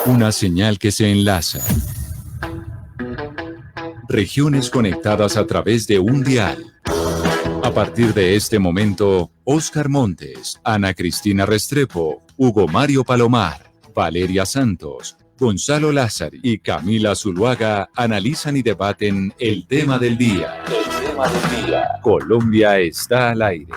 Una señal que se enlaza. Regiones conectadas a través de un dial. A partir de este momento, Óscar Montes, Ana Cristina Restrepo, Hugo Mario Palomar, Valeria Santos, Gonzalo Lázari y Camila Zuluaga analizan y debaten el tema del día. El tema del día. Colombia está al aire.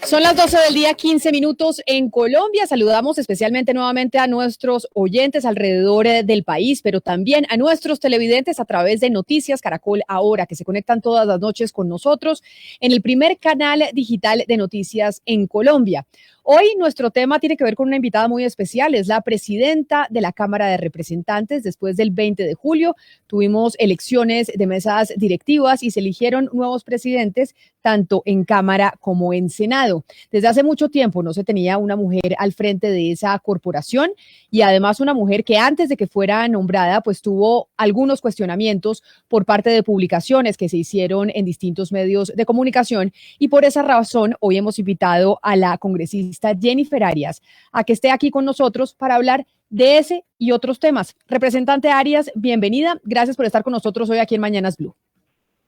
Son las 12 del día, 15 minutos en Colombia. Saludamos especialmente nuevamente a nuestros oyentes alrededor del país, pero también a nuestros televidentes a través de Noticias Caracol Ahora, que se conectan todas las noches con nosotros en el primer canal digital de noticias en Colombia. Hoy nuestro tema tiene que ver con una invitada muy especial, es la presidenta de la Cámara de Representantes. Después del 20 de julio tuvimos elecciones de mesas directivas y se eligieron nuevos presidentes tanto en Cámara como en Senado. Desde hace mucho tiempo no se tenía una mujer al frente de esa corporación y además una mujer que antes de que fuera nombrada pues tuvo algunos cuestionamientos por parte de publicaciones que se hicieron en distintos medios de comunicación y por esa razón hoy hemos invitado a la congresista Jennifer Arias a que esté aquí con nosotros para hablar de ese y otros temas. Representante Arias, bienvenida. Gracias por estar con nosotros hoy aquí en Mañanas Blue.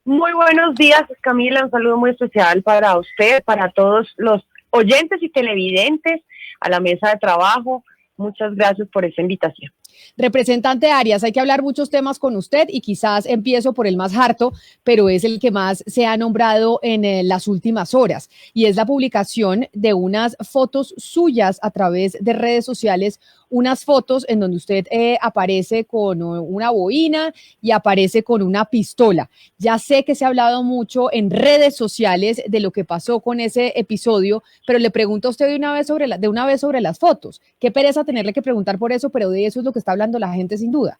Muy buenos días, Camila. Un saludo muy especial para usted, para todos los oyentes y televidentes a la mesa de trabajo. Muchas gracias por esa invitación. Representante Arias, hay que hablar muchos temas con usted y quizás empiezo por el más harto, pero es el que más se ha nombrado en las últimas horas y es la publicación de unas fotos suyas a través de redes sociales, unas fotos en donde usted aparece con una boina y aparece con una pistola. Ya sé que se ha hablado mucho en redes sociales de lo que pasó con ese episodio, pero le pregunto a usted de una vez sobre las fotos. Qué pereza tenerle que preguntar por eso, pero de eso es lo que está hablando la gente sin duda.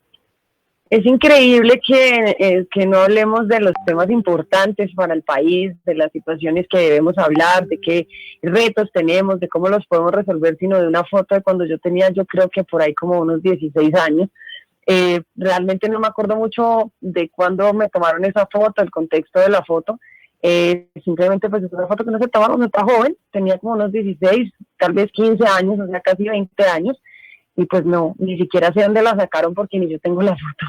Es increíble que no hablemos de los temas importantes para el país, de las situaciones que debemos hablar, de qué retos tenemos, de cómo los podemos resolver, sino de una foto de cuando yo tenía, yo creo que por ahí como unos 16 años. Realmente no me acuerdo mucho de cuándo me tomaron esa foto, el contexto de la foto. Simplemente pues es una foto que no se tomaba cuando estaba joven, tenía como unos 16, tal vez 15 años, o sea casi 20 años. Y pues no, ni siquiera sé dónde la sacaron porque ni yo tengo la foto.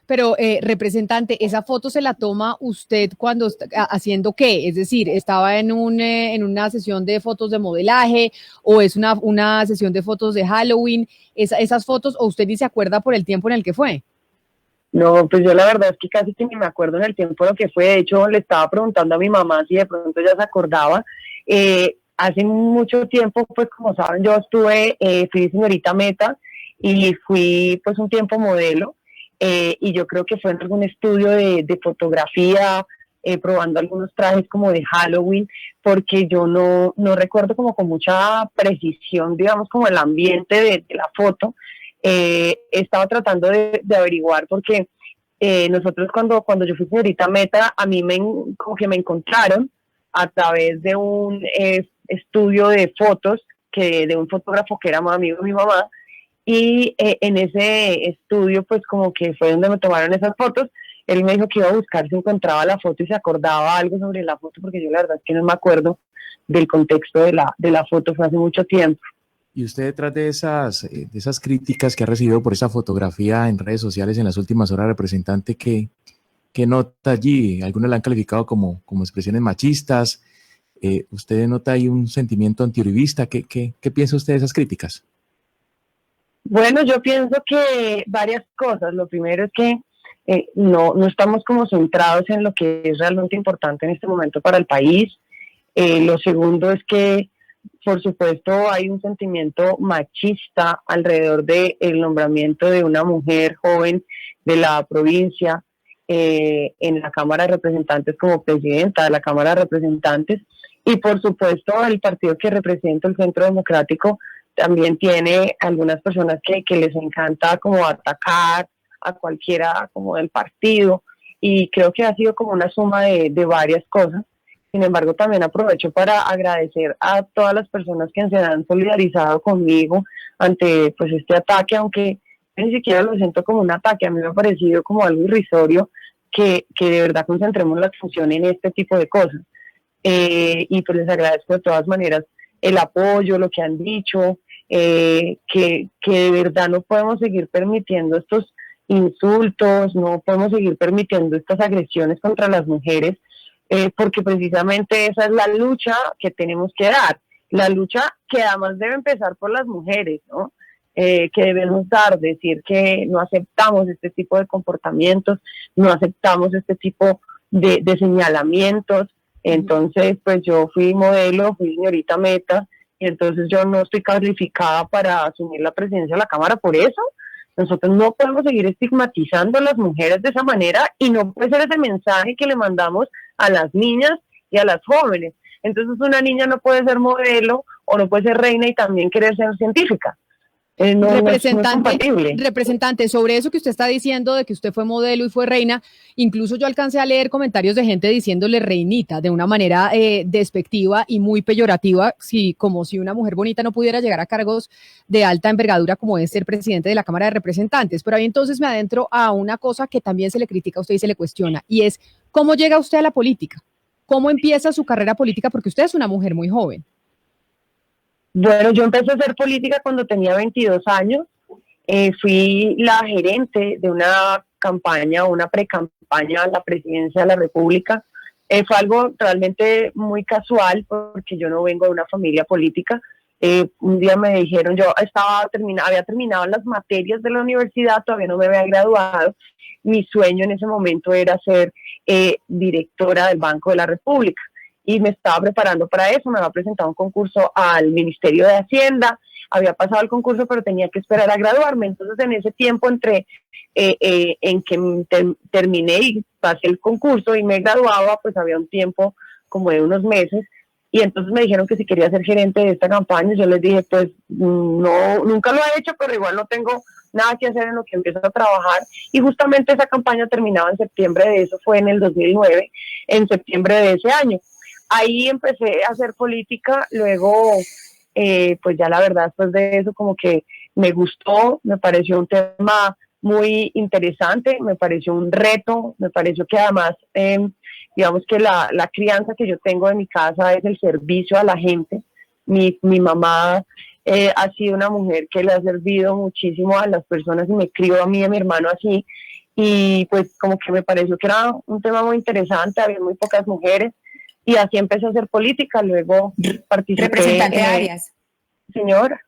Pero, representante, ¿esa foto se la toma usted cuando haciendo qué? Es decir, ¿estaba en una sesión de fotos de modelaje o es una sesión de fotos de Halloween? ¿Esas fotos o usted ni se acuerda por el tiempo en el que fue? No, pues yo la verdad es que casi que ni me acuerdo en el tiempo lo que fue. De hecho, le estaba preguntando a mi mamá si de pronto ya se acordaba. Hace mucho tiempo, pues como saben, yo fui señorita Meta y fui pues un tiempo modelo y yo creo que fue en algún estudio de fotografía, probando algunos trajes como de Halloween, porque yo no recuerdo como con mucha precisión, digamos, como el ambiente de la foto. Estaba tratando de averiguar porque nosotros cuando yo fui señorita Meta, a mí como que me encontraron a través de un estudio de fotos de un fotógrafo que era muy amigo de mi mamá y en ese estudio pues como que fue donde me tomaron esas fotos. Él me dijo que iba a buscar si encontraba la foto y se acordaba algo sobre la foto porque yo la verdad es que no me acuerdo del contexto de la foto, fue hace mucho tiempo. Y usted detrás de esas críticas que ha recibido por esa fotografía en redes sociales en las últimas horas, representante, ¿qué nota allí? Algunos la han calificado como expresiones machistas. ¿Usted nota ahí un sentimiento antiuribista? ¿Qué piensa usted de esas críticas? Bueno, yo pienso que varias cosas. Lo primero es que no estamos como centrados en lo que es realmente importante en este momento para el país. Lo segundo es que, por supuesto, hay un sentimiento machista alrededor del nombramiento de una mujer joven de la provincia en la Cámara de Representantes como presidenta de la Cámara de Representantes. Y por supuesto el partido que representa el Centro Democrático también tiene algunas personas que les encanta como atacar a cualquiera como del partido y creo que ha sido como una suma de varias cosas. Sin embargo, también aprovecho para agradecer a todas las personas que se han solidarizado conmigo ante pues este ataque, aunque ni siquiera lo siento como un ataque, a mí me ha parecido como algo irrisorio que de verdad concentremos la atención en este tipo de cosas. Y pues les agradezco de todas maneras el apoyo, lo que han dicho, que de verdad no podemos seguir permitiendo estos insultos, no podemos seguir permitiendo estas agresiones contra las mujeres, porque precisamente esa es la lucha que tenemos que dar, la lucha que además debe empezar por las mujeres, ¿no? Que debemos decir que no aceptamos este tipo de comportamientos, no aceptamos este tipo de señalamientos. Entonces, pues yo fui modelo, fui señorita Meta, y entonces yo no estoy calificada para asumir la presidencia de la Cámara por eso. Nosotros no podemos seguir estigmatizando a las mujeres de esa manera y no puede ser ese mensaje que le mandamos a las niñas y a las jóvenes. Entonces una niña no puede ser modelo o no puede ser reina y también querer ser científica. Representante, sobre eso que usted está diciendo de que usted fue modelo y fue reina, incluso yo alcancé a leer comentarios de gente diciéndole reinita de una manera despectiva y muy peyorativa, como si una mujer bonita no pudiera llegar a cargos de alta envergadura como es ser presidente de la Cámara de Representantes. Pero ahí entonces me adentro a una cosa que también se le critica a usted y se le cuestiona, y es ¿cómo llega usted a la política? ¿Cómo empieza su carrera política? Porque usted es una mujer muy joven. Bueno, yo empecé a hacer política cuando tenía 22 años. Fui la gerente de una campaña, una precampaña a la presidencia de la República. Fue algo realmente muy casual porque yo no vengo de una familia política. Un día me dijeron, yo había terminado las materias de la universidad, todavía no me había graduado. Mi sueño en ese momento era ser directora del Banco de la República. Y me estaba preparando para eso, me había presentado un concurso al Ministerio de Hacienda, había pasado el concurso, pero tenía que esperar a graduarme. Entonces, en ese tiempo entre en que terminé y pasé el concurso y me graduaba, pues había un tiempo como de unos meses, y entonces me dijeron que si quería ser gerente de esta campaña. Yo les dije, pues no, nunca lo he hecho, pero igual no tengo nada que hacer en lo que empiezo a trabajar. Y justamente esa campaña terminaba en septiembre de eso, fue en el 2009, en septiembre de ese año. Ahí empecé a hacer política, luego, pues ya la verdad, después de eso como que me gustó, me pareció un tema muy interesante, me pareció un reto, me pareció que además, digamos que la crianza que yo tengo de mi casa es el servicio a la gente. Mi mamá ha sido una mujer que le ha servido muchísimo a las personas y me crió a mí y a mi hermano así, y pues como que me pareció que era un tema muy interesante, había muy pocas mujeres. Y así empecé a hacer política, luego participé. Representante Arias. Señora.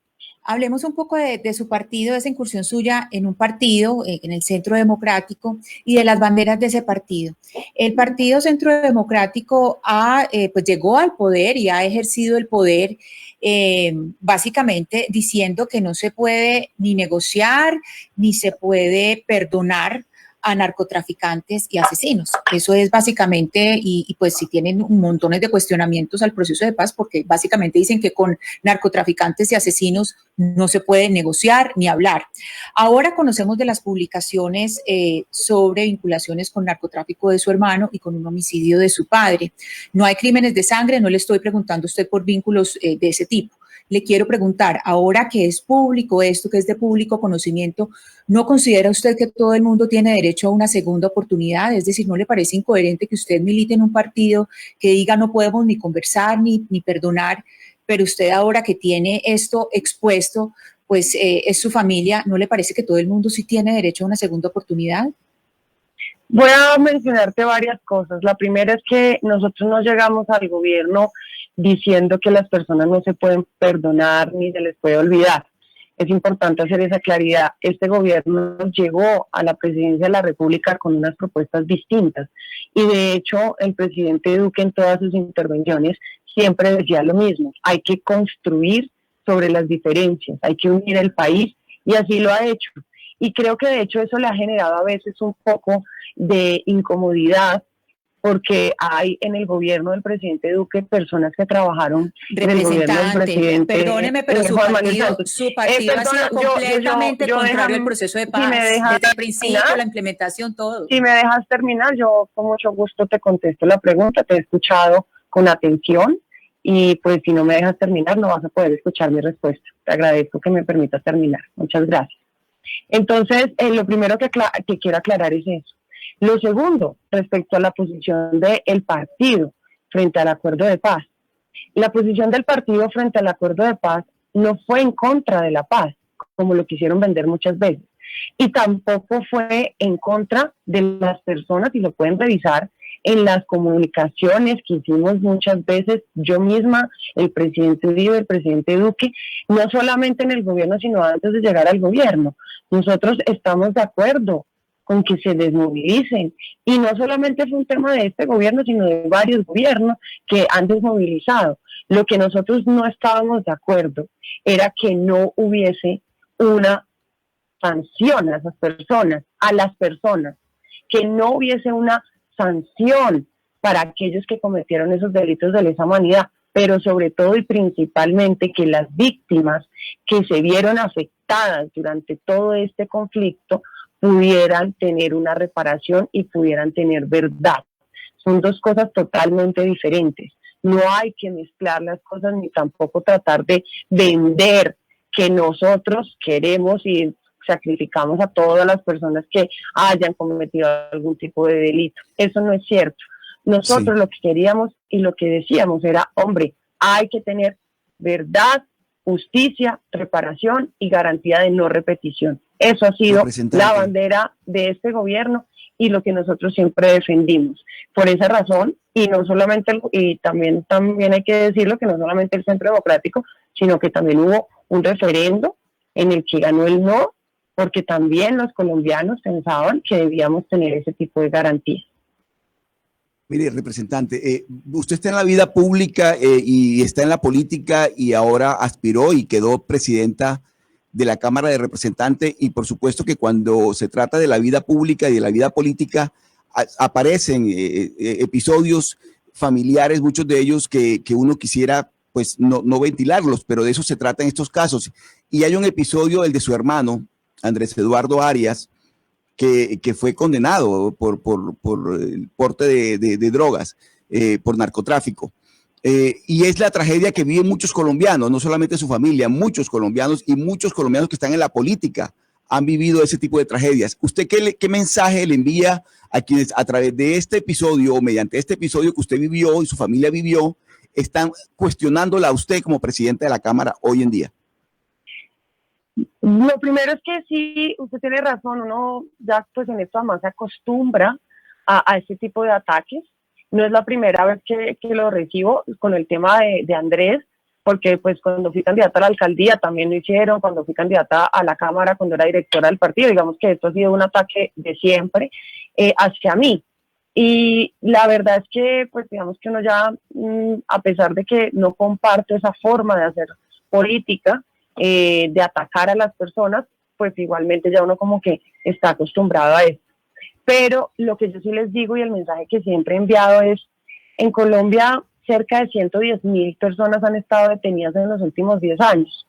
Hablemos un poco de su partido, de esa incursión suya en un partido, en el Centro Democrático, y de las banderas de ese partido. El Partido Centro Democrático pues llegó al poder y ha ejercido el poder básicamente diciendo que no se puede ni negociar, ni se puede perdonar a narcotraficantes y asesinos. Eso es básicamente, y pues si tienen montones de cuestionamientos al proceso de paz, porque básicamente dicen que con narcotraficantes y asesinos no se puede negociar ni hablar. Ahora conocemos de las publicaciones sobre vinculaciones con narcotráfico de su hermano y con un homicidio de su padre. No hay crímenes de sangre, no le estoy preguntando a usted por vínculos de ese tipo. Le quiero preguntar, ahora que es público esto, que es de público conocimiento, ¿no considera usted que todo el mundo tiene derecho a una segunda oportunidad? Es decir, ¿no le parece incoherente que usted milite en un partido que diga no podemos ni conversar ni perdonar, pero usted ahora que tiene esto expuesto, pues es su familia, ¿no le parece que todo el mundo sí tiene derecho a una segunda oportunidad? Voy a mencionarte varias cosas. La primera es que nosotros no llegamos al gobierno diciendo que las personas no se pueden perdonar ni se les puede olvidar. Es importante hacer esa claridad. Este gobierno llegó a la presidencia de la República con unas propuestas distintas, y de hecho el presidente Duque en todas sus intervenciones siempre decía lo mismo: hay que construir sobre las diferencias, hay que unir el país, y así lo ha hecho. Y creo que de hecho eso le ha generado a veces un poco de incomodidad, porque hay en el gobierno del presidente Duque personas que trabajaron en el gobierno del presidente. Perdóneme, pero su partido ha sido completamente contrario al proceso de paz, desde el principio, la implementación, todo. Si me dejas terminar, yo con mucho gusto te contesto la pregunta, te he escuchado con atención, y pues si no me dejas terminar no vas a poder escuchar mi respuesta. Te agradezco que me permitas terminar. Muchas gracias. Entonces, lo primero que quiero aclarar es eso. Lo segundo, respecto a la posición del partido frente al acuerdo de paz. La posición del partido frente al acuerdo de paz no fue en contra de la paz, como lo quisieron vender muchas veces, y tampoco fue en contra de las personas, y lo pueden revisar en las comunicaciones que hicimos muchas veces, yo misma, el presidente Uribe, el presidente Duque, no solamente en el gobierno, sino antes de llegar al gobierno. Nosotros estamos de acuerdo con que se desmovilicen, y no solamente fue un tema de este gobierno, sino de varios gobiernos que han desmovilizado. Lo que nosotros no estábamos de acuerdo era que no hubiese una sanción a esas personas, a las personas, que no hubiese una sanción para aquellos que cometieron esos delitos de lesa humanidad, pero sobre todo y principalmente que las víctimas que se vieron afectadas durante todo este conflicto pudieran tener una reparación y pudieran tener verdad. Son dos cosas totalmente diferentes. No hay que mezclar las cosas ni tampoco tratar de vender que nosotros queremos y sacrificamos a todas las personas que hayan cometido algún tipo de delito. Eso no es cierto. Nosotros lo que queríamos y lo que decíamos era, hombre, hay que tener verdad, justicia, reparación y garantía de no repetición. Eso ha sido la bandera de este gobierno y lo que nosotros siempre defendimos. Por esa razón, y no solamente y también hay que decirlo, que no solamente el Centro Democrático, sino que también hubo un referendo en el que ganó el no, porque también los colombianos pensaban que debíamos tener ese tipo de garantías. Mire, representante, usted está en la vida pública y está en la política y ahora aspiró y quedó presidenta de la Cámara de Representantes, y por supuesto que cuando se trata de la vida pública y de la vida política aparecen episodios familiares, muchos de ellos que uno quisiera pues no ventilarlos, pero de eso se trata en estos casos. Y hay un episodio, el de su hermano, Andrés Eduardo Arias, que fue condenado por el porte de drogas, por narcotráfico. Y es la tragedia que viven muchos colombianos, no solamente su familia, muchos colombianos que están en la política han vivido ese tipo de tragedias. ¿Usted qué mensaje le envía a quienes a través de este episodio o mediante este episodio que usted vivió y su familia vivió, están cuestionándola a usted como presidenta de la Cámara hoy en día? Lo primero es que sí, usted tiene razón, uno ya pues en esto además se acostumbra a este tipo de ataques. No es la primera vez que lo recibo con el tema de Andrés, porque pues cuando fui candidata a la alcaldía también lo hicieron, cuando fui candidata a la Cámara, cuando era directora del partido, digamos que esto ha sido un ataque de siempre hacia mí. Y la verdad es que pues digamos que uno ya, a pesar de que no comparte esa forma de hacer política, de atacar a las personas, pues igualmente ya uno como que está acostumbrado a eso. Pero lo que yo sí les digo y el mensaje que siempre he enviado es, en Colombia cerca de 110.000 personas han estado detenidas en los últimos 10 años.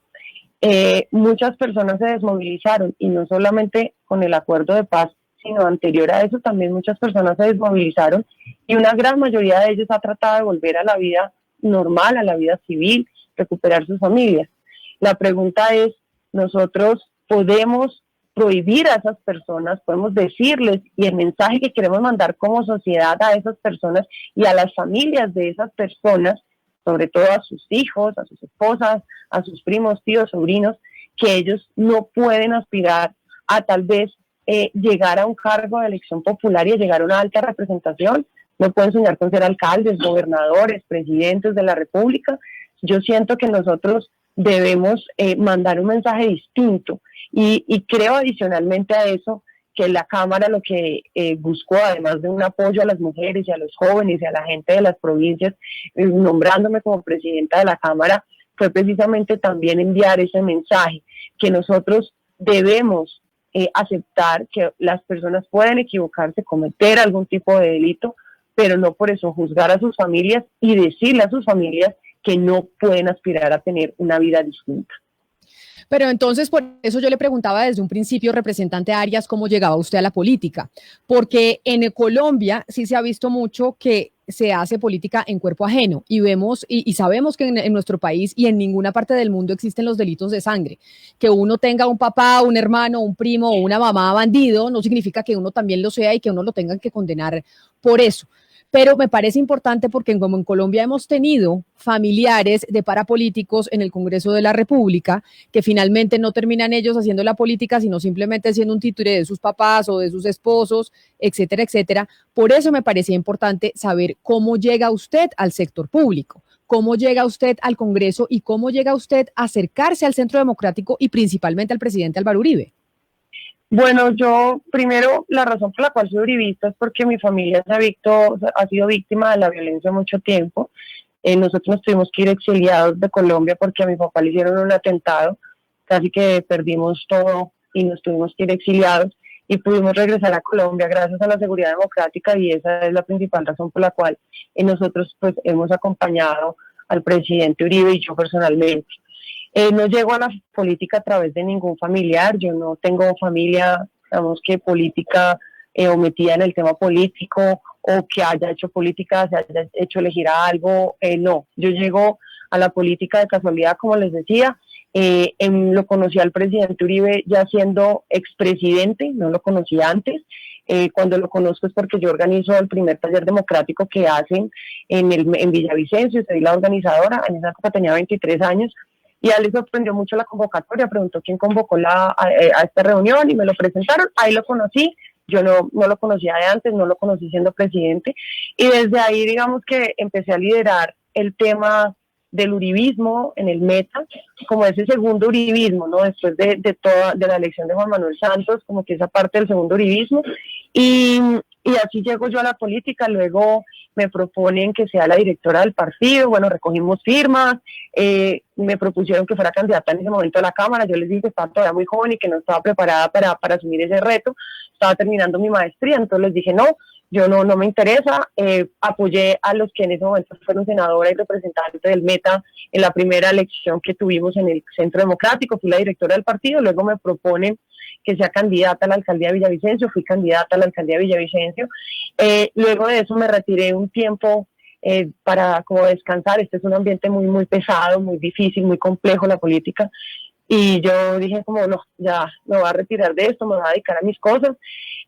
Muchas personas se desmovilizaron y no solamente con el acuerdo de paz, sino anterior a eso también muchas personas se desmovilizaron y una gran mayoría de ellos ha tratado de volver a la vida normal, a la vida civil, recuperar sus familias. La pregunta es, nosotros podemos prohibir a esas personas, podemos decirles, y el mensaje que queremos mandar como sociedad a esas personas y a las familias de esas personas, sobre todo a sus hijos, a sus esposas, a sus primos, tíos, sobrinos, que ellos no pueden aspirar a tal vez llegar a un cargo de elección popular y a llegar a una alta representación, no pueden soñar con ser alcaldes, gobernadores, presidentes de la República. Yo siento que nosotros debemos mandar un mensaje distinto y creo adicionalmente a eso que la Cámara lo que buscó, además de un apoyo a las mujeres y a los jóvenes y a la gente de las provincias, nombrándome como presidenta de la Cámara, fue precisamente también enviar ese mensaje, que nosotros debemos aceptar que las personas pueden equivocarse, cometer algún tipo de delito, pero no por eso juzgar a sus familias y decirle a sus familias que no pueden aspirar a tener una vida distinta. Pero entonces, por eso yo le preguntaba desde un principio, representante Arias, cómo llegaba usted a la política, porque en Colombia sí se ha visto mucho que se hace política en cuerpo ajeno y vemos y sabemos que en nuestro país y en ninguna parte del mundo existen los delitos de sangre. Que uno tenga un papá, un hermano, un primo o una mamá bandido no significa que uno también lo sea y que uno lo tengan que condenar por eso. pero me parece importante porque como en Colombia hemos tenido familiares de parapolíticos en el Congreso de la República, que finalmente no terminan ellos haciendo la política, sino simplemente siendo un títere de sus papás o de sus esposos, etcétera, etcétera. Por eso me parecía importante saber cómo llega usted al sector público, cómo llega usted al Congreso y cómo llega usted a acercarse al Centro Democrático y principalmente al presidente Álvaro Uribe. Bueno, yo primero, la razón por la cual soy uribista es porque mi familia ha sido víctima de la violencia mucho tiempo. Nosotros nos tuvimos que ir exiliados de Colombia porque a mi papá le hicieron un atentado, casi que perdimos todo y nos tuvimos que ir exiliados y pudimos regresar a Colombia gracias a la seguridad democrática, y esa es la principal razón por la cual nosotros pues hemos acompañado al presidente Uribe y yo personalmente. No llego a la política a través de ningún familiar, yo no tengo familia, digamos que política o metida en el tema político o que haya hecho política, se haya hecho elegir a algo, no. Yo llego a la política de casualidad, como les decía. Lo conocí al presidente Uribe ya siendo expresidente, no lo conocía antes. Cuando lo conozco es porque yo organizo el primer taller democrático que hacen en Villavicencio, soy la organizadora, en esa época tenía 23 años, y a él le sorprendió mucho la convocatoria, preguntó quién convocó a esta reunión y me lo presentaron, ahí lo conocí. Yo no lo conocía de antes, no lo conocí siendo presidente, y desde ahí digamos que empecé a liderar el tema del uribismo en el Meta, como ese segundo uribismo, ¿no? Después de la elección de Juan Manuel Santos, como que esa parte del segundo uribismo, y así llego yo a la política. Luego me proponen que sea la directora del partido, bueno, recogimos firmas, me propusieron que fuera candidata en ese momento a la Cámara. Yo les dije que estaba todavía muy joven y que no estaba preparada para asumir ese reto, estaba terminando mi maestría, entonces les dije no, yo no me interesa. Apoyé a los que en ese momento fueron senadora y representante del Meta en la primera elección que tuvimos en el Centro Democrático, fui la directora del partido. Luego me proponen que sea candidata a la alcaldía de Villavicencio, fui candidata a la alcaldía de Villavicencio. Luego de eso me retiré un tiempo para como descansar. Este es un ambiente muy, muy pesado, muy difícil, muy complejo la política. Y yo dije como no, ya me voy a retirar de esto, me voy a dedicar a mis cosas.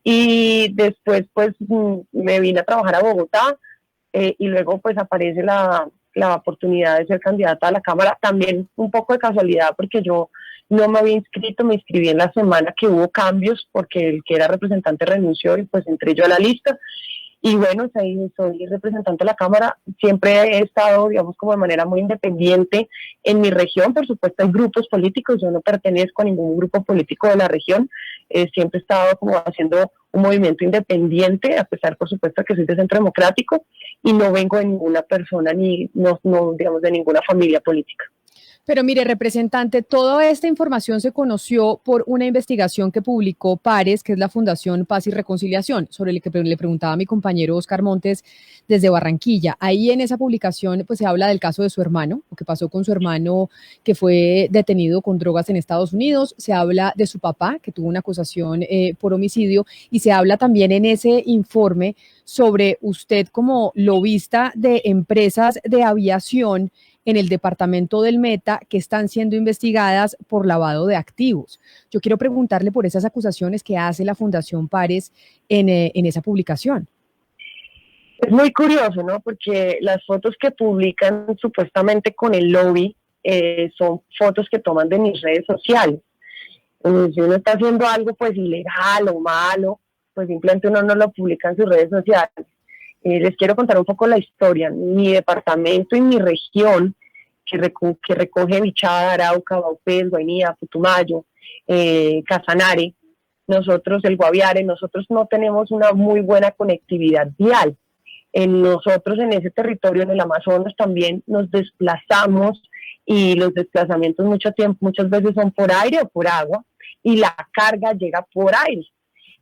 Y después pues me vine a trabajar a Bogotá, y luego pues aparece la oportunidad de ser candidata a la Cámara, también un poco de casualidad porque yo no me había inscrito, me inscribí en la semana que hubo cambios porque el que era representante renunció y pues entré yo a la lista. Y bueno, soy representante de la Cámara. Siempre he estado, digamos, como de manera muy independiente en mi región. Por supuesto, hay grupos políticos, yo no pertenezco a ningún grupo político de la región. Siempre he estado como haciendo un movimiento independiente, a pesar, por supuesto, que soy de Centro Democrático y no vengo de ninguna persona ni, no digamos, de ninguna familia política. Pero mire, representante, toda esta información se conoció por una investigación que publicó Pares, que es la Fundación Paz y Reconciliación, sobre el que le preguntaba a mi compañero Oscar Montes desde Barranquilla. Ahí en esa publicación pues se habla del caso de su hermano, lo que pasó con su hermano que fue detenido con drogas en Estados Unidos, se habla de su papá que tuvo una acusación por homicidio, y se habla también en ese informe sobre usted como lobista de empresas de aviación en el departamento del Meta que están siendo investigadas por lavado de activos. Yo quiero preguntarle por esas acusaciones que hace la Fundación Pares en esa publicación. Es muy curioso, ¿no? Porque las fotos que publican supuestamente con el lobby son fotos que toman de mis redes sociales. Si uno está haciendo algo pues ilegal o malo, pues simplemente uno no lo publica en sus redes sociales. Les quiero contar un poco la historia. Mi departamento y mi región, que recoge Bichada, Arauca, Vaupés, Guainía, Putumayo, Casanare, nosotros, el Guaviare, nosotros no tenemos una muy buena conectividad vial. Nosotros en ese territorio, en el Amazonas, también nos desplazamos, y los desplazamientos muchas veces son por aire o por agua, y la carga llega por aire.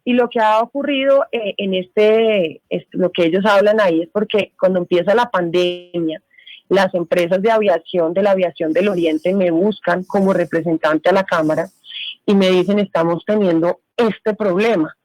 Y lo que ha ocurrido lo que ellos hablan ahí es porque cuando empieza la pandemia, las empresas de la aviación del Oriente me buscan como representante a la Cámara y me dicen, estamos teniendo este problema.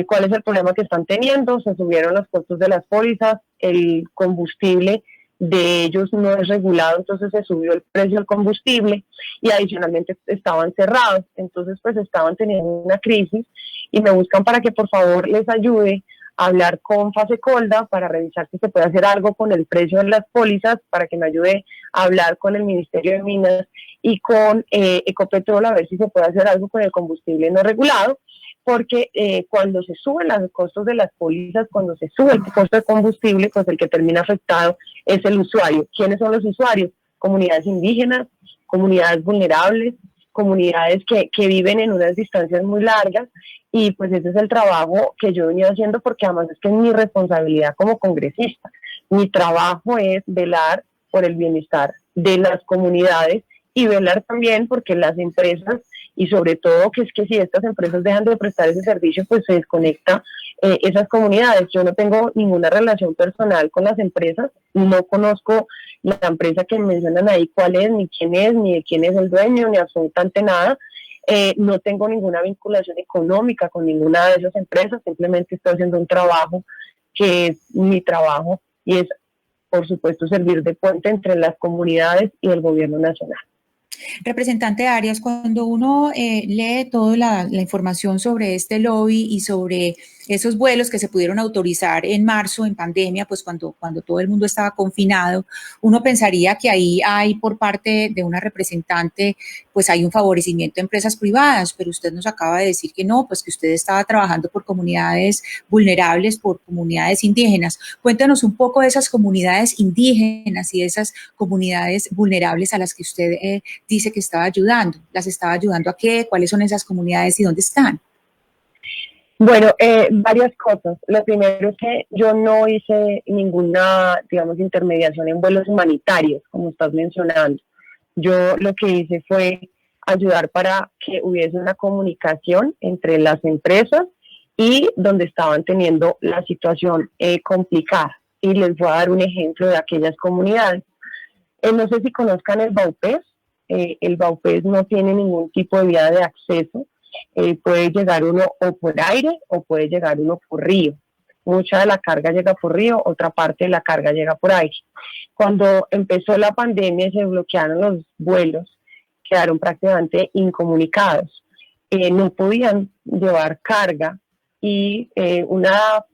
¿Cuál es el problema que están teniendo? Se subieron los costos de las pólizas, el combustible de ellos no es regulado, entonces se subió el precio del combustible y adicionalmente estaban cerrados, entonces pues estaban teniendo una crisis y me buscan para que por favor les ayude hablar con Fasecolda para revisar si se puede hacer algo con el precio de las pólizas, para que me ayude a hablar con el Ministerio de Minas y con Ecopetrol a ver si se puede hacer algo con el combustible no regulado, porque cuando se suben los costos de las pólizas, cuando se sube el costo de combustible, pues el que termina afectado es el usuario. ¿Quiénes son los usuarios? Comunidades indígenas, comunidades vulnerables, comunidades que viven en unas distancias muy largas, y pues ese es el trabajo que yo he venido haciendo, porque además es que es mi responsabilidad como congresista. Mi trabajo es velar por el bienestar de las comunidades y velar también porque las empresas, y sobre todo que es que si estas empresas dejan de prestar ese servicio, pues se desconecta esas comunidades. Yo no tengo ninguna relación personal con las empresas, no conozco la empresa que mencionan ahí, cuál es, ni de quién es el dueño, ni absolutamente nada. No tengo ninguna vinculación económica con ninguna de esas empresas, simplemente estoy haciendo un trabajo que es mi trabajo, y es, por supuesto, servir de puente entre las comunidades y el gobierno nacional. Representante Arias, cuando uno lee toda la información sobre este lobby y sobre esos vuelos que se pudieron autorizar en marzo, en pandemia, pues cuando todo el mundo estaba confinado, uno pensaría que ahí hay, por parte de una representante, pues hay un favorecimiento a empresas privadas, pero usted nos acaba de decir que no, pues que usted estaba trabajando por comunidades vulnerables, por comunidades indígenas. Cuéntanos un poco de esas comunidades indígenas y de esas comunidades vulnerables a las que usted dice que estaba ayudando. ¿Las estaba ayudando a qué? ¿Cuáles son esas comunidades y dónde están? Bueno, varias cosas. Lo primero es que yo no hice ninguna, digamos, intermediación en vuelos humanitarios, como estás mencionando. Yo lo que hice fue ayudar para que hubiese una comunicación entre las empresas y donde estaban teniendo la situación complicada. Y les voy a dar un ejemplo de aquellas comunidades. No sé si conozcan el Baupés. El Baupés no tiene ningún tipo de vía de acceso. Puede llegar uno o por aire o puede llegar uno por río. Mucha de la carga llega por río, otra parte de la carga llega por aire. Cuando empezó la pandemia y se bloquearon los vuelos, quedaron prácticamente incomunicados. No podían llevar carga, y una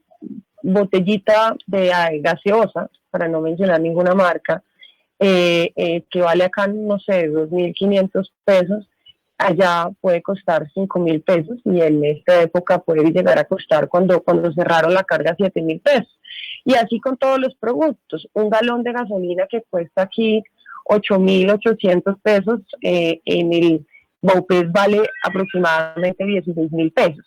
botellita de gaseosa, para no mencionar ninguna marca, que vale acá, no sé, 2.500 pesos, allá puede costar 5.000 pesos, y en esta época puede llegar a costar, cuando cerraron la carga, 7.000 pesos. Y así con todos los productos. Un galón de gasolina que cuesta aquí 8.800 pesos, en el Baupés vale aproximadamente 16.000 pesos.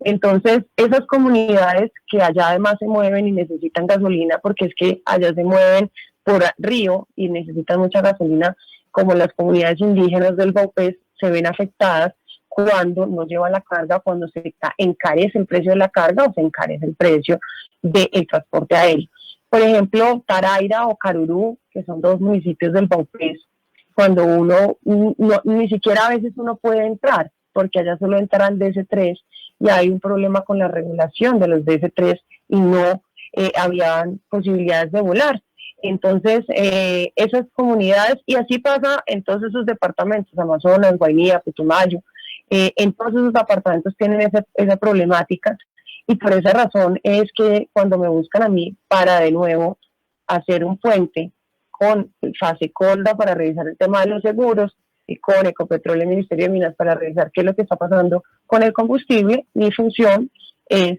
Entonces, esas comunidades que allá además se mueven y necesitan gasolina, porque es que allá se mueven por río y necesitan mucha gasolina, como las comunidades indígenas del Baupés, se ven afectadas cuando no llevan la carga, cuando se encarece el precio de la carga o se encarece el precio del transporte aéreo. Por ejemplo, Taraira o Carurú, que son dos municipios del Baupés, cuando uno, ni siquiera a veces uno puede entrar, porque allá solo entran DC3, y hay un problema con la regulación de los DC3 y no habían posibilidades de volar. Entonces, esas comunidades, y así pasa en todos esos departamentos, Amazonas, Guainía, Putumayo, en todos esos departamentos tienen esa problemática, y por esa razón es que cuando me buscan a mí para de nuevo hacer un puente con Fasecolda para revisar el tema de los seguros, y con Ecopetrol y el Ministerio de Minas para revisar qué es lo que está pasando con el combustible, mi función es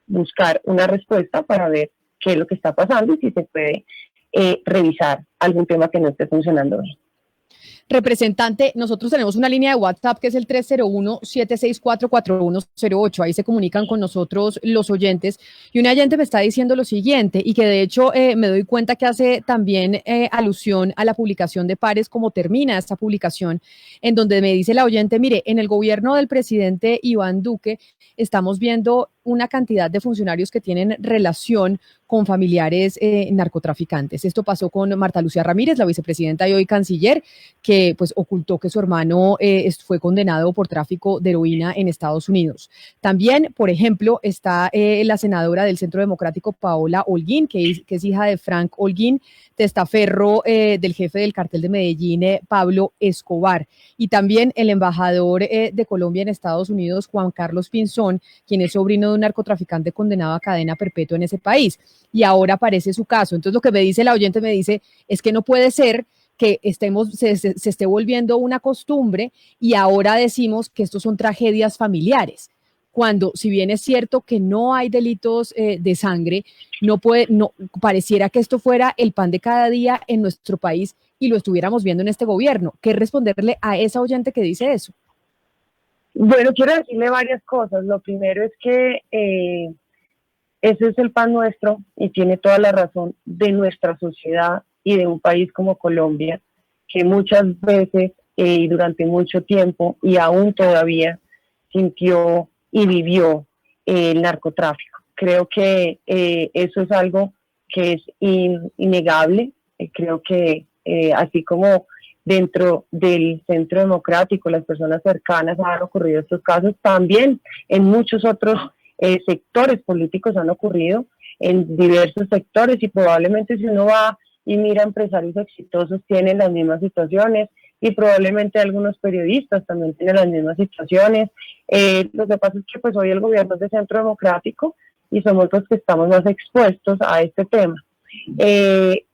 buscar una respuesta para ver qué es lo que está pasando y si se puede revisar algún tema que no esté funcionando bien. Representante, nosotros tenemos una línea de WhatsApp que es el 301-764-4108. Ahí se comunican con nosotros los oyentes, y un oyente me está diciendo lo siguiente, y que de hecho me doy cuenta que hace también alusión a la publicación de Pares, como termina esta publicación, en donde me dice la oyente: mire, en el gobierno del presidente Iván Duque estamos viendo una cantidad de funcionarios que tienen relación con familiares narcotraficantes. Esto pasó con Marta Lucía Ramírez, la vicepresidenta y hoy canciller, que pues ocultó que su hermano fue condenado por tráfico de heroína en Estados Unidos. También, por ejemplo, está la senadora del Centro Democrático, Paola Holguín, que es hija de Frank Holguín, testaferro del jefe del cartel de Medellín, Pablo Escobar. Y también el embajador de Colombia en Estados Unidos, Juan Carlos Pinzón, quien es sobrino de un narcotraficante condenado a cadena perpetua en ese país. Y ahora aparece su caso. Entonces lo que me dice la oyente, me dice, es que no puede ser que se esté volviendo una costumbre y ahora decimos que estos son tragedias familiares, cuando si bien es cierto que no hay delitos de sangre, no pareciera que esto fuera el pan de cada día en nuestro país y lo estuviéramos viendo en este gobierno. ¿Qué responderle a esa oyente que dice eso? Bueno, quiero decirle varias cosas. Lo primero es que ese es el pan nuestro y tiene toda la razón de nuestra sociedad y de un país como Colombia, que muchas veces y durante mucho tiempo y aún todavía sintió y vivió el narcotráfico. Creo que eso es algo que es innegable. Creo que así como dentro del centro democrático las personas cercanas han ocurrido estos casos, también en muchos otros sectores políticos han ocurrido, en diversos sectores, y probablemente si uno va y mira, empresarios exitosos tienen las mismas situaciones, y probablemente algunos periodistas también tienen las mismas situaciones. Lo que pasa es que pues hoy el gobierno es de centro democrático y somos los que estamos más expuestos a este tema.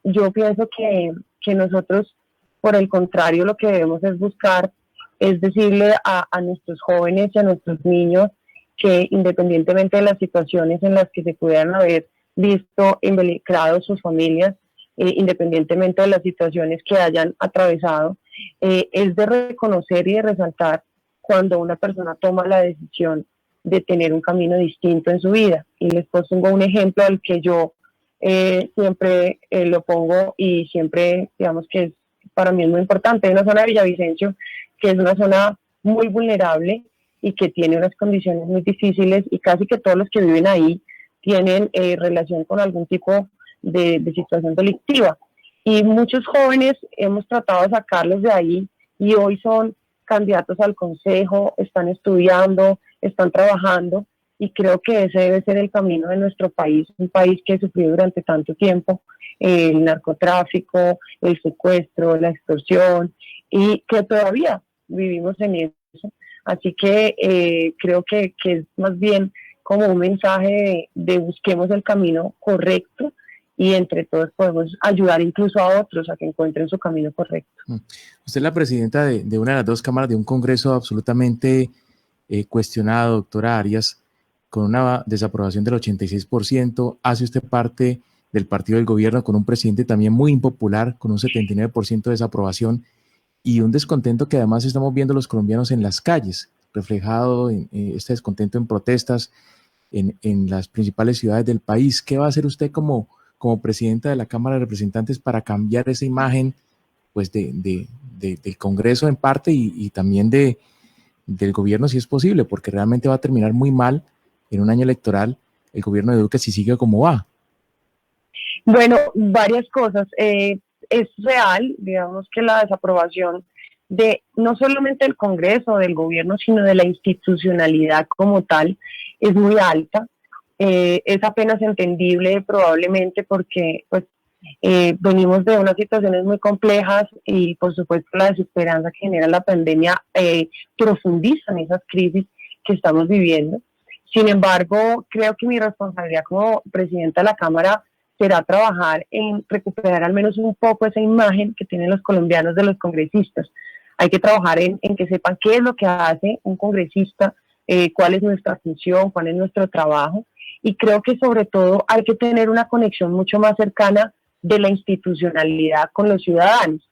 Yo pienso que nosotros, por el contrario, lo que debemos es buscar, es decirle a nuestros jóvenes y a nuestros niños que independientemente de las situaciones en las que se pudieran haber visto involucrados sus familias, independientemente de las situaciones que hayan atravesado, es de reconocer y de resaltar cuando una persona toma la decisión de tener un camino distinto en su vida. Y les pongo un ejemplo al que yo siempre lo pongo y siempre, digamos que es, para mí es muy importante. Hay una zona de Villavicencio que es una zona muy vulnerable y que tiene unas condiciones muy difíciles, y casi que todos los que viven ahí tienen relación con algún tipo de situación delictiva. Y muchos jóvenes hemos tratado de sacarlos de ahí y hoy son candidatos al consejo, están estudiando, están trabajando, y creo que ese debe ser el camino de nuestro país, un país que sufrió durante tanto tiempo el narcotráfico, el secuestro, la extorsión, y que todavía vivimos en eso. Así que creo que es más bien como un mensaje de busquemos el camino correcto, y entre todos podemos ayudar incluso a otros a que encuentren su camino correcto. Usted es la presidenta de una de las dos cámaras de un congreso absolutamente cuestionado, doctora Arias, con una desaprobación del 86%. Hace usted parte del partido del gobierno con un presidente también muy impopular, con un 79% de desaprobación, y un descontento que además estamos viendo los colombianos en las calles, reflejado en este descontento en protestas en las principales ciudades del país. ¿Qué va a hacer usted como presidenta de la Cámara de Representantes para cambiar esa imagen pues del Congreso en parte y también del gobierno, si es posible? Porque realmente va a terminar muy mal en un año electoral el gobierno de Duque si sigue como va. Bueno, varias cosas. Es real, digamos, que la desaprobación de no solamente del Congreso, del gobierno, sino de la institucionalidad como tal es muy alta. Es apenas entendible probablemente porque pues venimos de unas situaciones muy complejas, y por supuesto la desesperanza que genera la pandemia profundiza en esas crisis que estamos viviendo. Sin embargo, creo que mi responsabilidad como presidenta de la Cámara será trabajar en recuperar al menos un poco esa imagen que tienen los colombianos de los congresistas. Hay que trabajar en que sepan qué es lo que hace un congresista, cuál es nuestra función, cuál es nuestro trabajo, y creo que sobre todo hay que tener una conexión mucho más cercana de la institucionalidad con los ciudadanos.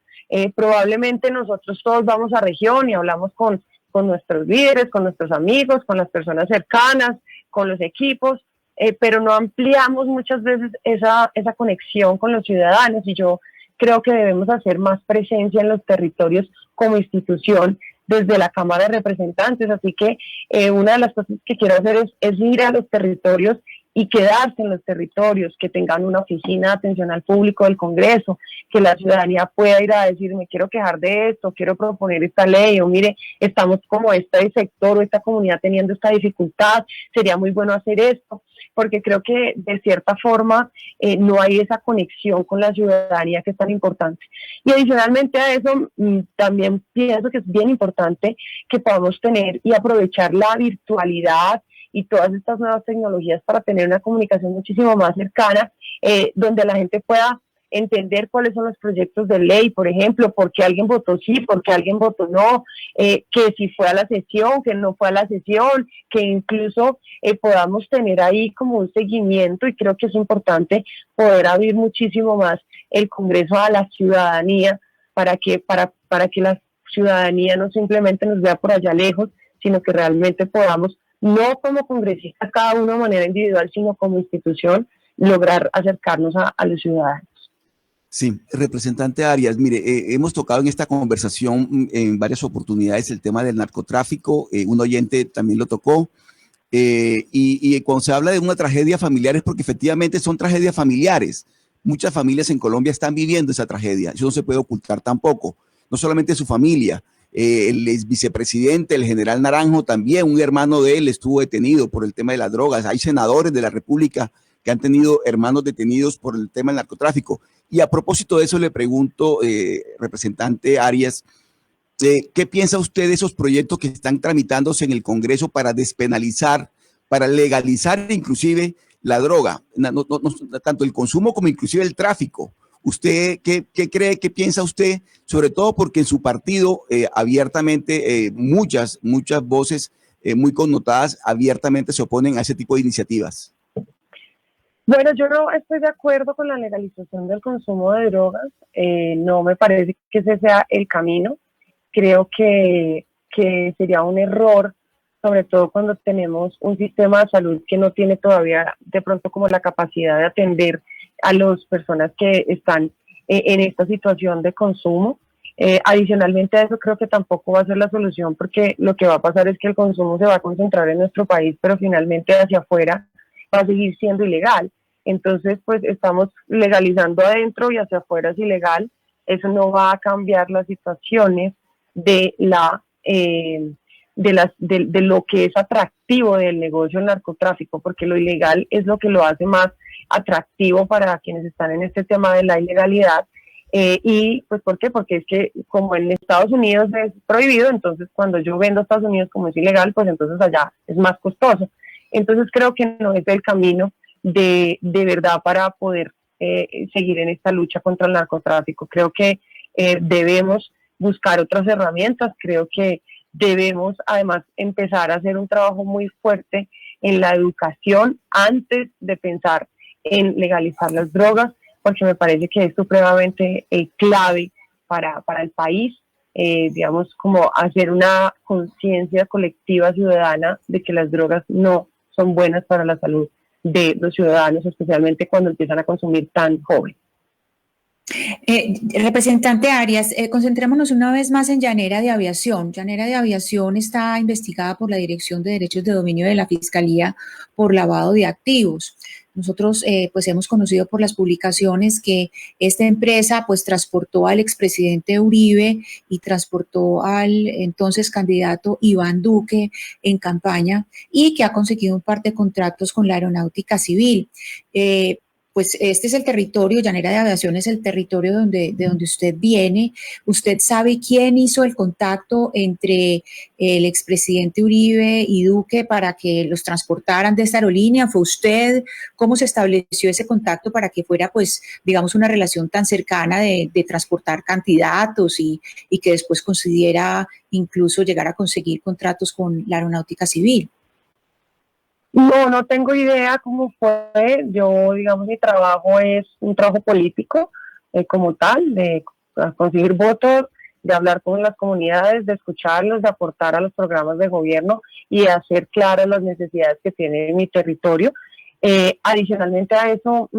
Probablemente nosotros todos vamos a región y hablamos con nuestros líderes, con nuestros amigos, con las personas cercanas, con los equipos, pero no ampliamos muchas veces esa conexión con los ciudadanos, y yo creo que debemos hacer más presencia en los territorios como institución desde la Cámara de Representantes. Así que una de las cosas que quiero hacer es ir a los territorios y quedarse en los territorios, que tengan una oficina de atención al público del Congreso, que la ciudadanía pueda ir a decir, me quiero quejar de esto, quiero proponer esta ley, o mire, estamos como este sector o esta comunidad teniendo esta dificultad, sería muy bueno hacer esto, porque creo que de cierta forma no hay esa conexión con la ciudadanía que es tan importante. Y adicionalmente a eso, también pienso que es bien importante que podamos tener y aprovechar la virtualidad y todas estas nuevas tecnologías para tener una comunicación muchísimo más cercana, donde la gente pueda entender cuáles son los proyectos de ley, por ejemplo, por qué alguien votó sí, por qué alguien votó no, que si fue a la sesión, que no fue a la sesión, que incluso podamos tener ahí como un seguimiento, y creo que es importante poder abrir muchísimo más el Congreso a la ciudadanía para que la ciudadanía no simplemente nos vea por allá lejos, sino que realmente podamos, no como congresistas cada uno de manera individual, sino como institución, lograr acercarnos a los ciudadanos. Sí, representante Arias, mire, hemos tocado en esta conversación en varias oportunidades el tema del narcotráfico, un oyente también lo tocó, y cuando se habla de una tragedia familiar es porque efectivamente son tragedias familiares. Muchas familias en Colombia están viviendo esa tragedia, eso no se puede ocultar tampoco, no solamente su familia, el ex vicepresidente, el general Naranjo también, un hermano de él estuvo detenido por el tema de las drogas, hay senadores de la República que han tenido hermanos detenidos por el tema del narcotráfico. Y a propósito de eso le pregunto, representante Arias, ¿qué piensa usted de esos proyectos que están tramitándose en el Congreso para despenalizar, para legalizar inclusive la droga, tanto el consumo como inclusive el tráfico? ¿Usted qué cree, qué piensa usted? Sobre todo porque en su partido abiertamente muchas voces muy connotadas abiertamente se oponen a ese tipo de iniciativas. Bueno, yo no estoy de acuerdo con la legalización del consumo de drogas, no me parece que ese sea el camino, creo que sería un error, sobre todo cuando tenemos un sistema de salud que no tiene todavía de pronto como la capacidad de atender a las personas que están en esta situación de consumo. Adicionalmente a eso, creo que tampoco va a ser la solución, porque lo que va a pasar es que el consumo se va a concentrar en nuestro país, pero finalmente hacia afuera va a seguir siendo ilegal. Entonces, pues estamos legalizando adentro y hacia afuera es ilegal. Eso no va a cambiar las situaciones de lo que es atractivo del negocio del narcotráfico, porque lo ilegal es lo que lo hace más atractivo para quienes están en este tema de la ilegalidad. Y pues ¿por qué? Porque es que como en Estados Unidos es prohibido, entonces cuando yo vendo a Estados Unidos como es ilegal, pues entonces allá es más costoso. Entonces creo que no es el camino de verdad para poder seguir en esta lucha contra el narcotráfico. Creo que debemos buscar otras herramientas, creo que debemos además empezar a hacer un trabajo muy fuerte en la educación antes de pensar en legalizar las drogas, porque me parece que es supremamente clave para el país, digamos, como hacer una conciencia colectiva ciudadana de que las drogas no son buenas para la salud de los ciudadanos, especialmente cuando empiezan a consumir tan joven. Representante Arias, concentrémonos una vez más en Llanera de Aviación. Llanera de Aviación está investigada por la Dirección de Derechos de Dominio de la Fiscalía por lavado de activos. Nosotros pues hemos conocido por las publicaciones que esta empresa pues transportó al expresidente Uribe y transportó al entonces candidato Iván Duque en campaña, y que ha conseguido un par de contratos con la Aeronáutica Civil. Pues este es el territorio, Llanera de Aviación es el territorio de donde usted viene. ¿Usted sabe quién hizo el contacto entre el expresidente Uribe y Duque para que los transportaran de esta aerolínea? ¿Fue usted? ¿Cómo se estableció ese contacto para que fuera, pues, digamos, una relación tan cercana de transportar candidatos y que después consiguiera incluso llegar a conseguir contratos con la Aeronáutica Civil? No tengo idea cómo fue. Yo, digamos, mi trabajo es un trabajo político como tal, de conseguir votos, de hablar con las comunidades, de escucharlos, de aportar a los programas de gobierno y de hacer claras las necesidades que tiene mi territorio. Adicionalmente a eso,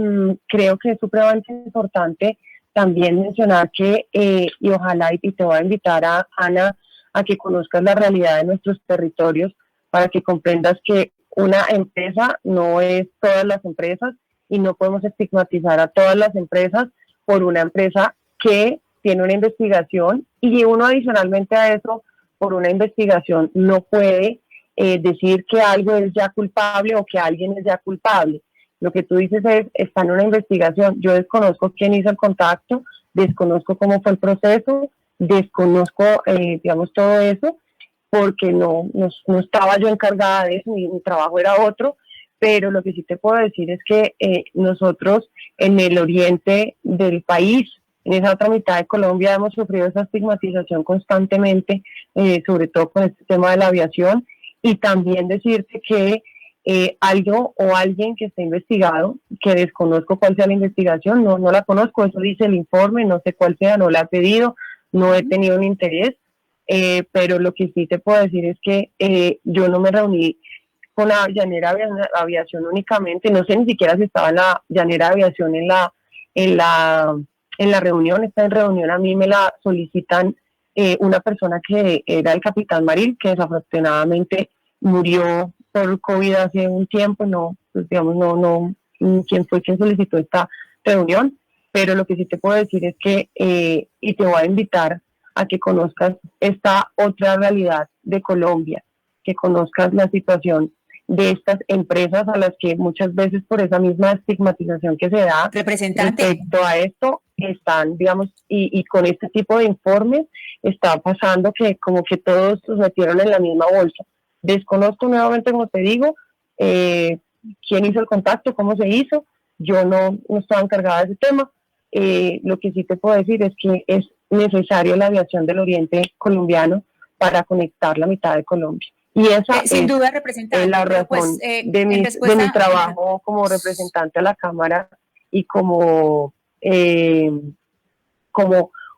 creo que es supremamente importante también mencionar que, y ojalá, y te voy a invitar a Ana a que conozcas la realidad de nuestros territorios para que comprendas que una empresa no es todas las empresas y no podemos estigmatizar a todas las empresas por una empresa que tiene una investigación, y uno adicionalmente a eso, por una investigación no puede decir que algo es ya culpable o que alguien es ya culpable. Lo que tú dices es, está en una investigación. Yo desconozco quién hizo el contacto, desconozco cómo fue el proceso, desconozco, digamos, todo eso. porque no estaba yo encargada de eso, mi trabajo era otro, pero lo que sí te puedo decir es que nosotros en el oriente del país, en esa otra mitad de Colombia, hemos sufrido esa estigmatización constantemente, sobre todo con este tema de la aviación, y también decirte que algo o alguien que esté investigado, que desconozco cuál sea la investigación, no la conozco, eso dice el informe, no sé cuál sea, no la he pedido, no he tenido un interés, pero lo que sí te puedo decir es que yo no me reuní con la Llanera Aviación únicamente, no sé ni siquiera si estaba la Llanera Aviación en la reunión. Esta reunión a mí me la solicitan una persona que era el capitán Maril, que desafortunadamente murió por COVID hace un tiempo, pues digamos, quién fue quien solicitó esta reunión, pero lo que sí te puedo decir es que, y te voy a invitar a que conozcas esta otra realidad de Colombia, que conozcas la situación de estas empresas a las que muchas veces por esa misma estigmatización que se da respecto a esto están, digamos, y con este tipo de informes está pasando que como que todos los metieron en la misma bolsa. Desconozco nuevamente, como te digo, quién hizo el contacto, cómo se hizo, yo no estaba encargada de ese tema. Lo que sí te puedo decir es que es necesaria la aviación del oriente colombiano para conectar la mitad de Colombia. Y esa sin duda, representante, es la razón de mi trabajo como representante a la Cámara y como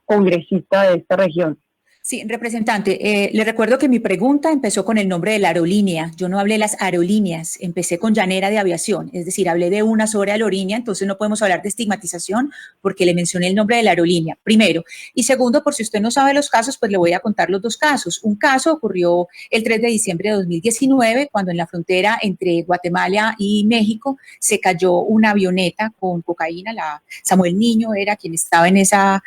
congresista de esta región. Sí, representante, le recuerdo que mi pregunta empezó con el nombre de la aerolínea. Yo no hablé de las aerolíneas, empecé con Llanera de Aviación, es decir, hablé de una sola aerolínea, entonces no podemos hablar de estigmatización porque le mencioné el nombre de la aerolínea, primero. Y segundo, por si usted no sabe los casos, pues le voy a contar los dos casos. Un caso ocurrió el 3 de diciembre de 2019, cuando en la frontera entre Guatemala y México se cayó una avioneta con cocaína. Samuel Niño era quien estaba en esa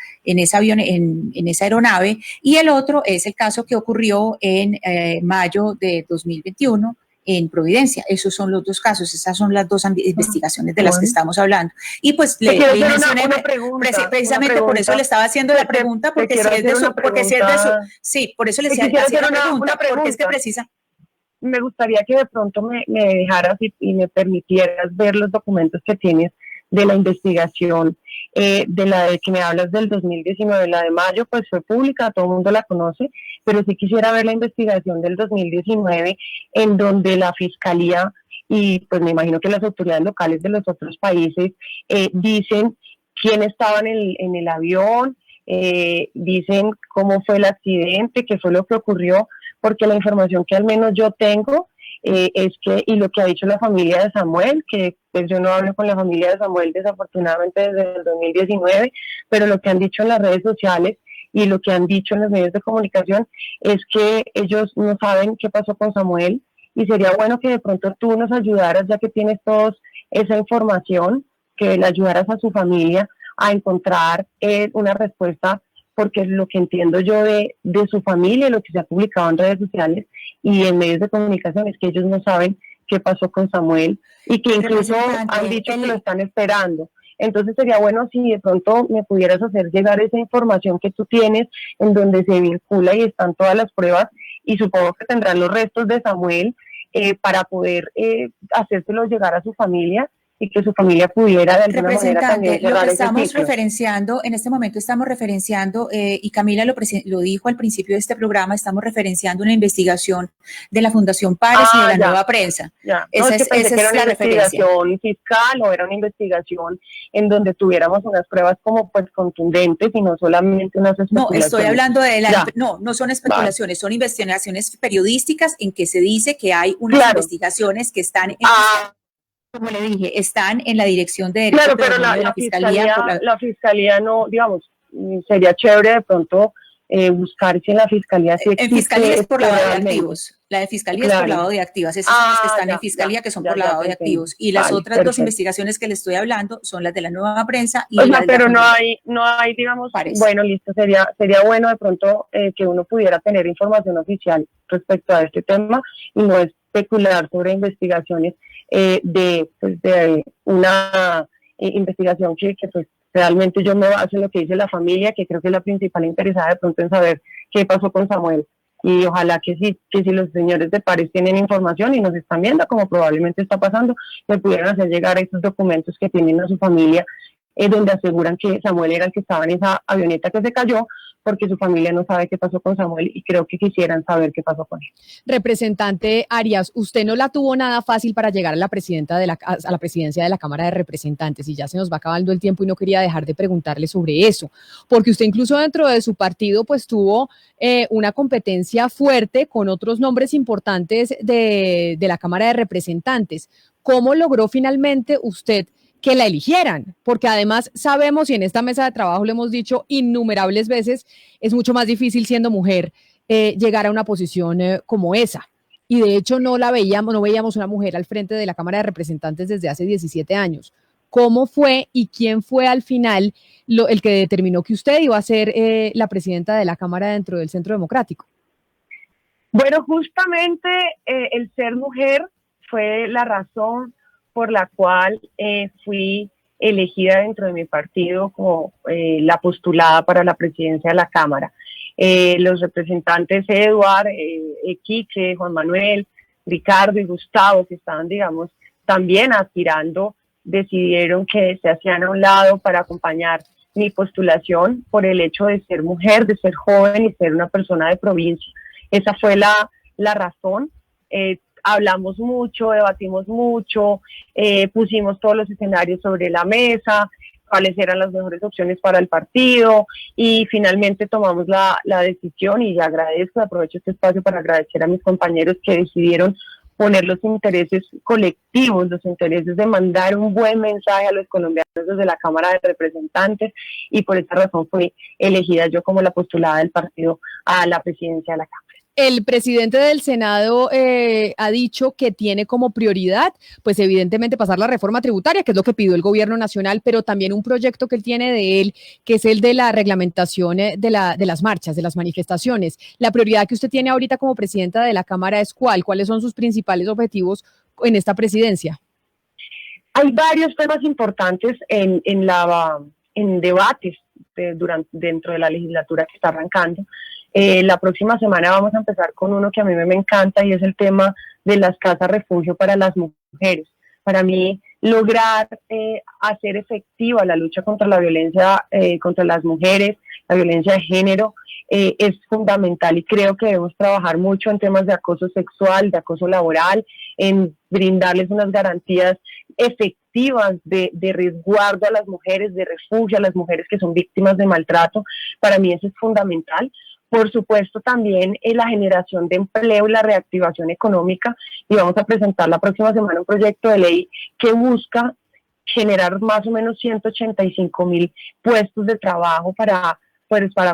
aeronave, y el otro es el caso que ocurrió en mayo de 2021 en Providencia. Esos son los dos casos, esas son las dos investigaciones de las que estamos hablando. Y pues le mencioné precisamente por eso le estaba haciendo la pregunta, porque si es de su, sí, por eso le hacía la pregunta, porque es que precisa. Me gustaría que de pronto me dejaras y me permitieras ver los documentos que tienes de la investigación, de la de que me hablas del 2019, la de mayo, pues fue pública, todo el mundo la conoce, pero sí quisiera ver la investigación del 2019, en donde la Fiscalía y pues me imagino que las autoridades locales de los otros países dicen quién estaba en el avión, dicen cómo fue el accidente, qué fue lo que ocurrió, porque la información que al menos yo tengo es que, y lo que ha dicho la familia de Samuel, que pues yo no hablo con la familia de Samuel desafortunadamente desde el 2019, pero lo que han dicho en las redes sociales y lo que han dicho en los medios de comunicación es que ellos no saben qué pasó con Samuel, y sería bueno que de pronto tú nos ayudaras, ya que tienes toda esa información, que le ayudaras a su familia a encontrar una respuesta, porque lo que entiendo yo de su familia, lo que se ha publicado en redes sociales y en medios de comunicación, es que ellos no saben qué pasó con Samuel y que incluso han dicho que lo están esperando. Entonces sería bueno si de pronto me pudieras hacer llegar esa información que tú tienes, en donde se vincula y están todas las pruebas, y supongo que tendrán los restos de Samuel para poder hacérselo llegar a su familia, y que su familia pudiera de alguna manera también cerrar lo que ese estamos ciclo. referenciando, en este momento estamos referenciando, y Camila lo dijo al principio de este programa, estamos referenciando una investigación de la Fundación Pares y de la Nueva Prensa. Ya. Esa es la referencia. ¿Era una investigación fiscal o era una investigación en donde tuviéramos unas pruebas como pues contundentes y no solamente unas especulaciones? No, estoy hablando de no son especulaciones, son investigaciones periodísticas en que se dice que hay unas investigaciones que están como le dije, están en la Dirección de Derechos pero la Fiscalía. La Fiscalía no, digamos, sería chévere de pronto buscar si en la Fiscalía sí existe. En Fiscalía es por lavado de activos. La de Fiscalía es por lavado de activos. Esas son las que están en Fiscalía, que son por lavado de activos. Y las otras dos investigaciones que le estoy hablando son las de la Nueva Prensa y pero no hay, digamos, bueno, listo, sería bueno de pronto que uno pudiera tener información oficial respecto a este tema y no especular sobre investigaciones de una investigación que pues realmente yo me baso en lo que dice la familia, que creo que es la principal interesada de pronto en saber qué pasó con Samuel. y ojalá que si los señores de París tienen información y nos están viendo, como probablemente está pasando, me pudieran hacer llegar esos documentos que tienen a su familia, donde aseguran que Samuel era el que estaba en esa avioneta que se cayó, porque su familia no sabe qué pasó con Samuel y creo que quisieran saber qué pasó con él. Representante Arias, usted no la tuvo nada fácil para llegar a la presidencia de la Cámara de Representantes y ya se nos va acabando el tiempo y no quería dejar de preguntarle sobre eso, porque usted incluso dentro de su partido pues tuvo una competencia fuerte con otros nombres importantes de la Cámara de Representantes. ¿Cómo logró finalmente usted que la eligieran? Porque además sabemos, y en esta mesa de trabajo lo hemos dicho innumerables veces, es mucho más difícil siendo mujer llegar a una posición como esa. Y de hecho no veíamos una mujer al frente de la Cámara de Representantes desde hace 17 años. ¿Cómo fue y quién fue al final el que determinó que usted iba a ser la presidenta de la Cámara dentro del Centro Democrático? Bueno, justamente el ser mujer fue la razón por la cual fui elegida dentro de mi partido como la postulada para la presidencia de la Cámara. Los representantes Eduard, Quique, Juan Manuel, Ricardo y Gustavo, que estaban, digamos, también aspirando, decidieron que se hacían a un lado para acompañar mi postulación por el hecho de ser mujer, de ser joven y ser una persona de provincia. Esa fue la razón. Hablamos mucho, debatimos mucho, pusimos todos los escenarios sobre la mesa, cuáles eran las mejores opciones para el partido y finalmente tomamos la decisión y aprovecho este espacio para agradecer a mis compañeros que decidieron poner los intereses colectivos, los intereses de mandar un buen mensaje a los colombianos desde la Cámara de Representantes y por esa razón fui elegida yo como la postulada del partido a la presidencia de la Cámara. El presidente del Senado ha dicho que tiene como prioridad, pues evidentemente pasar la reforma tributaria, que es lo que pidió el gobierno nacional, pero también un proyecto que él tiene de él, que es el de la reglamentación de las marchas, de las manifestaciones. La prioridad que usted tiene ahorita como presidenta de la Cámara es ¿cuál? ¿Cuáles son sus principales objetivos en esta presidencia? Hay varios temas importantes en debates dentro de la legislatura que está arrancando. La próxima semana vamos a empezar con uno que a mí me encanta y es el tema de las casas refugio para las mujeres. Para mí, lograr hacer efectiva la lucha contra la violencia contra las mujeres, la violencia de género, es fundamental y creo que debemos trabajar mucho en temas de acoso sexual, de acoso laboral, en brindarles unas garantías efectivas de resguardo a las mujeres, de refugio a las mujeres que son víctimas de maltrato. Para mí eso es fundamental. Por supuesto, también la generación de empleo y la reactivación económica, y vamos a presentar la próxima semana un proyecto de ley que busca generar más o menos 185,000 puestos de trabajo para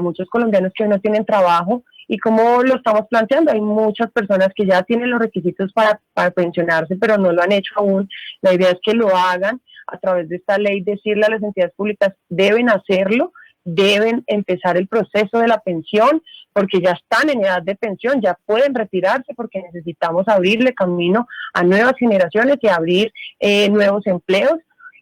muchos colombianos que hoy no tienen trabajo. Y como lo estamos planteando, hay muchas personas que ya tienen los requisitos para pensionarse, pero no lo han hecho aún. La idea es que lo hagan a través de esta ley, decirle a las entidades públicas, deben hacerlo, deben empezar el proceso de la pensión, porque ya están en edad de pensión, ya pueden retirarse, porque necesitamos abrirle camino a nuevas generaciones y abrir nuevos empleos.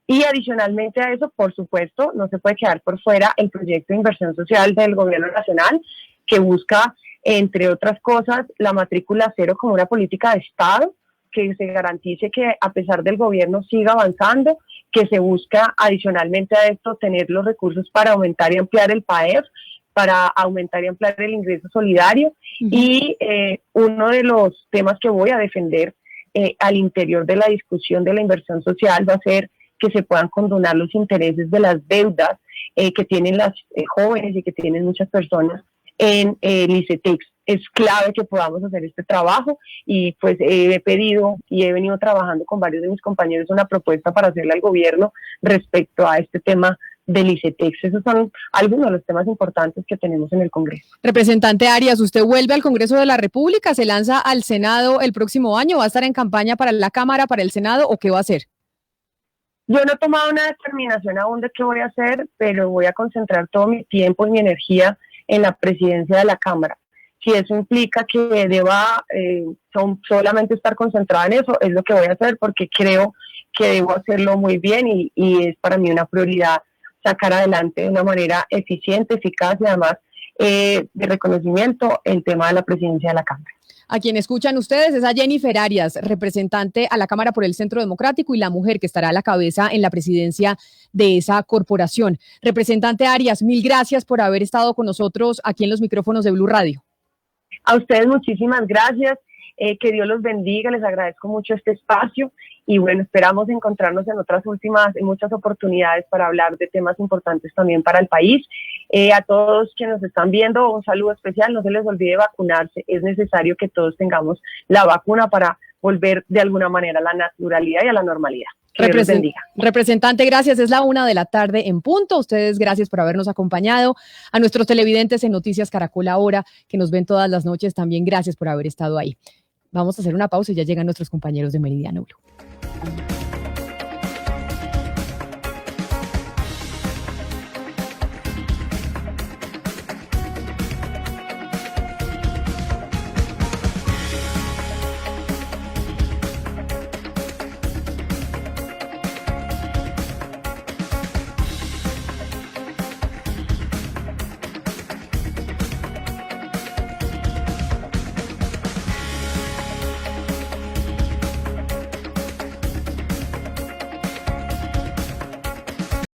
Y adicionalmente a eso, por supuesto, no se puede quedar por fuera el proyecto de inversión social del gobierno nacional, que busca, entre otras cosas, la matrícula cero como una política de Estado, que se garantice que a pesar del gobierno siga avanzando, que se busca adicionalmente a esto tener los recursos para aumentar y ampliar el PAEF, para aumentar y ampliar el ingreso solidario. Y uno de los temas que voy a defender al interior de la discusión de la inversión social va a ser que se puedan condonar los intereses de las deudas que tienen las jóvenes y que tienen muchas personas en el ICETEX. Es clave que podamos hacer este trabajo y pues he pedido y he venido trabajando con varios de mis compañeros una propuesta para hacerle al gobierno respecto a este tema del ICETEX. Esos son algunos de los temas importantes que tenemos en el Congreso. Representante Arias, ¿usted vuelve al Congreso de la República? ¿Se lanza al Senado el próximo año? ¿Va a estar en campaña para la Cámara, para el Senado o qué va a hacer? Yo no he tomado una determinación aún de qué voy a hacer, pero voy a concentrar todo mi tiempo y mi energía en la presidencia de la Cámara. Si eso implica que deba solamente estar concentrada en eso, es lo que voy a hacer porque creo que debo hacerlo muy bien y es para mí una prioridad sacar adelante de una manera eficiente, eficaz y además de reconocimiento el tema de la presidencia de la Cámara. A quien escuchan ustedes es a Jennifer Arias, representante a la Cámara por el Centro Democrático y la mujer que estará a la cabeza en la presidencia de esa corporación. Representante Arias, mil gracias por haber estado con nosotros aquí en los micrófonos de Blue Radio. A ustedes muchísimas gracias, que Dios los bendiga, les agradezco mucho este espacio y bueno, esperamos encontrarnos en muchas oportunidades para hablar de temas importantes también para el país. A todos quienes nos están viendo, un saludo especial, no se les olvide vacunarse, es necesario que todos tengamos la vacuna para volver de alguna manera a la naturalidad y a la normalidad. Representante, gracias. Es la 1:00 p.m. en punto. Ustedes, gracias por habernos acompañado. A nuestros televidentes en Noticias Caracol Ahora, que nos ven todas las noches, también gracias por haber estado ahí. Vamos a hacer una pausa y ya llegan nuestros compañeros de Meridiano Blue.